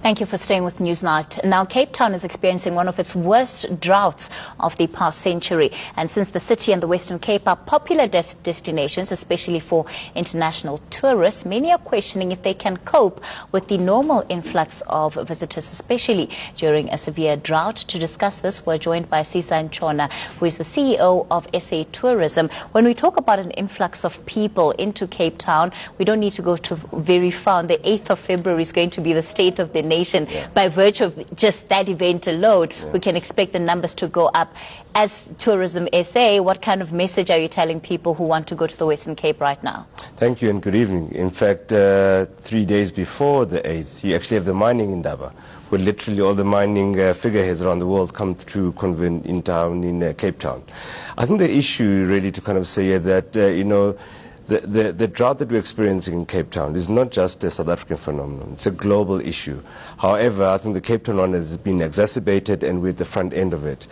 Thank you for staying with Newsnight. Now, Cape Town is experiencing one of its worst droughts of the past century. And since the city and the Western Cape are popular destinations, especially for international tourists, many are questioning if they can cope with the normal influx of visitors, especially during a severe drought. To discuss this, we're joined by Sisa Ntshona, who is the CEO of SA Tourism. When we talk about an influx of people into Cape Town, we don't need to go to very far. On the 8th of February is going to be the State of the Nation. By virtue of just that event alone, we can expect the numbers to go up. As Tourism SA, what kind of message are you telling people who want to go to the Western Cape right now? Thank you and good evening. In fact, 3 days before the 8th, you actually have the mining indaba, where literally all the mining figureheads around the world come to convene in town, in Cape Town. I think the issue really to kind of say that, the drought that we're experiencing in Cape Town is not just a South African phenomenon, it's a global issue. However, I think the Cape Town one has been exacerbated and we're at the front end of it.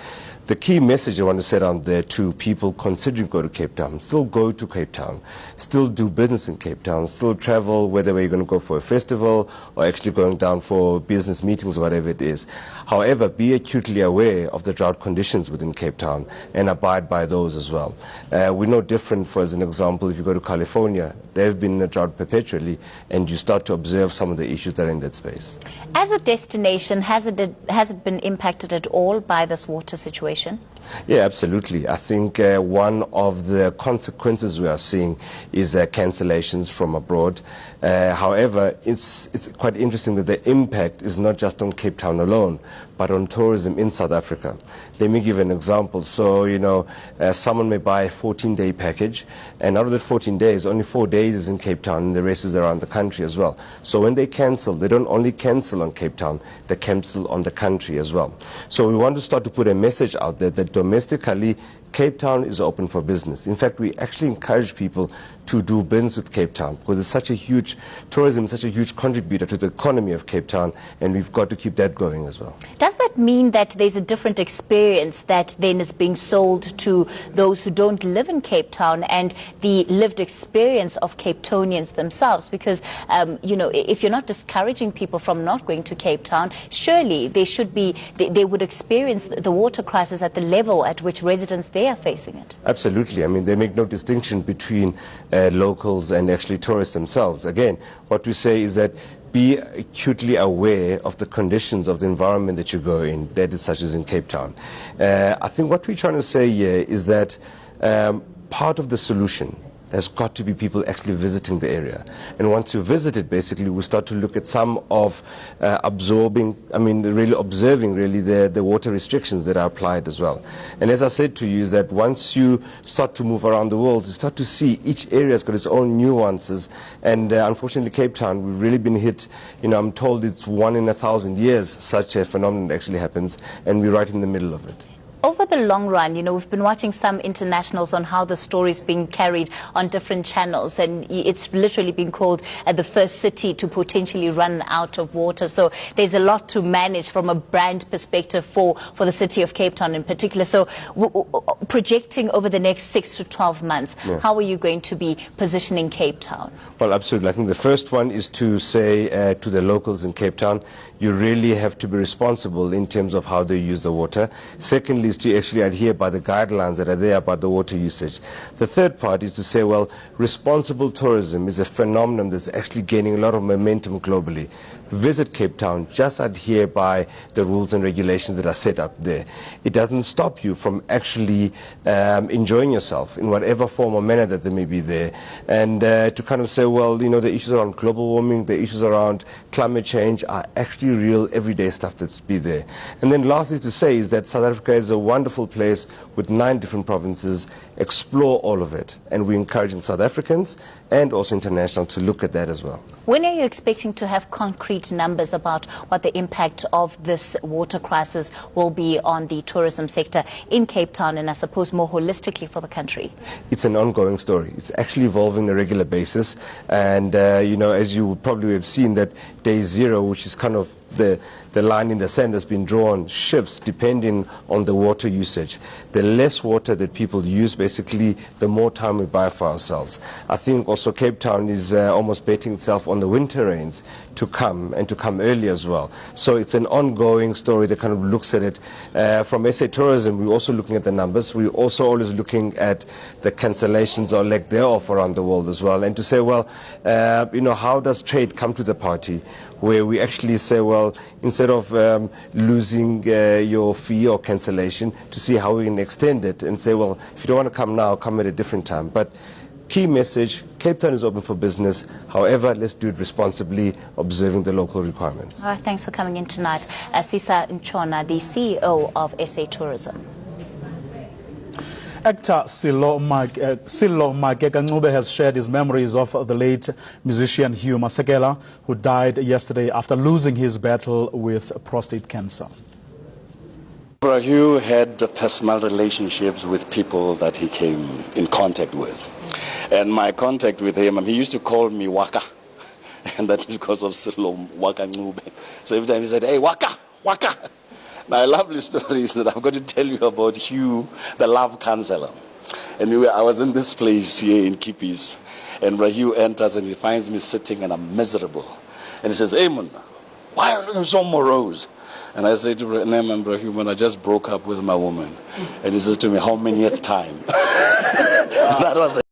The key message I want to set out there to people considering go to Cape Town: still go to Cape Town, still do business in Cape Town, still travel, whether you're going to go for a festival or actually going down for business meetings or whatever it is. However, be acutely aware of the drought conditions within Cape Town and abide by those as well. We're no different, for as an example, if you go to California, they've been in a drought perpetually, and you start to observe some of the issues that are in that space. As a destination, has it been impacted at all by this water situation? Yeah, absolutely. I think one of the consequences we are seeing is cancellations from abroad. However, it's quite interesting that the impact is not just on Cape Town alone, but on tourism in South Africa. Let me give an example. So, someone may buy a 14-day package, and out of that 14 days, only 4 days is in Cape Town, and the rest is around the country as well. So when they cancel, they don't only cancel on Cape Town, they cancel on the country as well. So we want to start to put a message out there that domestically, Cape Town is open for business. In fact, we actually encourage people to do business with Cape Town because it's such a huge tourism, such a huge contributor to the economy of Cape Town, and we've got to keep that going as well. Does that mean that there's a different experience that then is being sold to those who don't live in Cape Town and the lived experience of Cape Townians themselves? Because, if you're not discouraging people from not going to Cape Town, surely they would experience the water crisis at the level at which residents there are facing it. Absolutely. I mean, they make no distinction between locals and actually tourists themselves. Again, what we say is that be acutely aware of the conditions of the environment that you go in, that is such as in Cape Town. I think what we're trying to say here is that part of the solution has got to be people actually visiting the area. And once you visit it, basically, we start to look at some of observing the water restrictions that are applied as well. And as I said to you, is that once you start to move around the world, you start to see each area has got its own nuances. And unfortunately, Cape Town, we've really been hit. I'm told it's 1 in 1,000 years such a phenomenon actually happens, and we're right in the middle of it. Over the long run, we've been watching some internationals on how the story is being carried on different channels, and it's literally been called the first city to potentially run out of water. So there's a lot to manage from a brand perspective for the city of Cape Town in particular. So projecting over the next 6 to 12 months, how are you going to be positioning Cape Town? Well, absolutely. I think the first one is to say to the locals in Cape Town, you really have to be responsible in terms of how they use the water. Secondly, is to actually adhere by the guidelines that are there about the water usage. The third part is to say, well, responsible tourism is a phenomenon that's actually gaining a lot of momentum globally. Visit Cape Town, just adhere by the rules and regulations that are set up there. It doesn't stop you from actually enjoying yourself in whatever form or manner that they may be there. And to kind of say, well, the issues around global warming, the issues around climate change are actually real everyday stuff that's be there. And then lastly to say is that South Africa is a wonderful place with 9 different provinces. Explore all of it. And we're encouraging South Africans and also international to look at that as well. When are you expecting to have concrete numbers about what the impact of this water crisis will be on the tourism sector in Cape Town and I suppose more holistically for the country? It's an ongoing story. It's actually evolving on a regular basis. And, as you would probably have seen, that day 0, which is kind of the line in the sand has been drawn shifts depending on the water usage. The less water that people use, basically, the more time we buy for ourselves. I think also Cape Town is almost betting itself on the winter rains to come, and to come early as well. So it's an ongoing story that kind of looks at it. From SA Tourism, we're also looking at the numbers. We're also always looking at the cancellations or lack thereof around the world as well. And to say, well, how does trade come to the party? Where we actually say, well, instead of losing your fee or cancellation, to see how we can extend it and say, well, if you don't want to come now, come at a different time. But key message, Cape Town is open for business. However, let's do it responsibly, observing the local requirements. All right, thanks for coming in tonight. Sisa Ntshona, the CEO of SA Tourism. Actor Silo Mageka has shared his memories of the late musician Hugh Masekela, who died yesterday after losing his battle with prostate cancer. Hugh had personal relationships with people that he came in contact with. And my contact with him, he used to call me Waka. And that's because of Silo Waka Ncube. So every time he said, hey, Waka, Waka. Now, a lovely story is that I'm going to tell you about Hugh, the love counselor. And I was in this place here in Kippies, and Hugh enters and he finds me sitting and I'm miserable. And he says, hey, man, why are you so morose? And I say to Hugh, I just broke up with my woman. And he says to me, how manyth time? That was the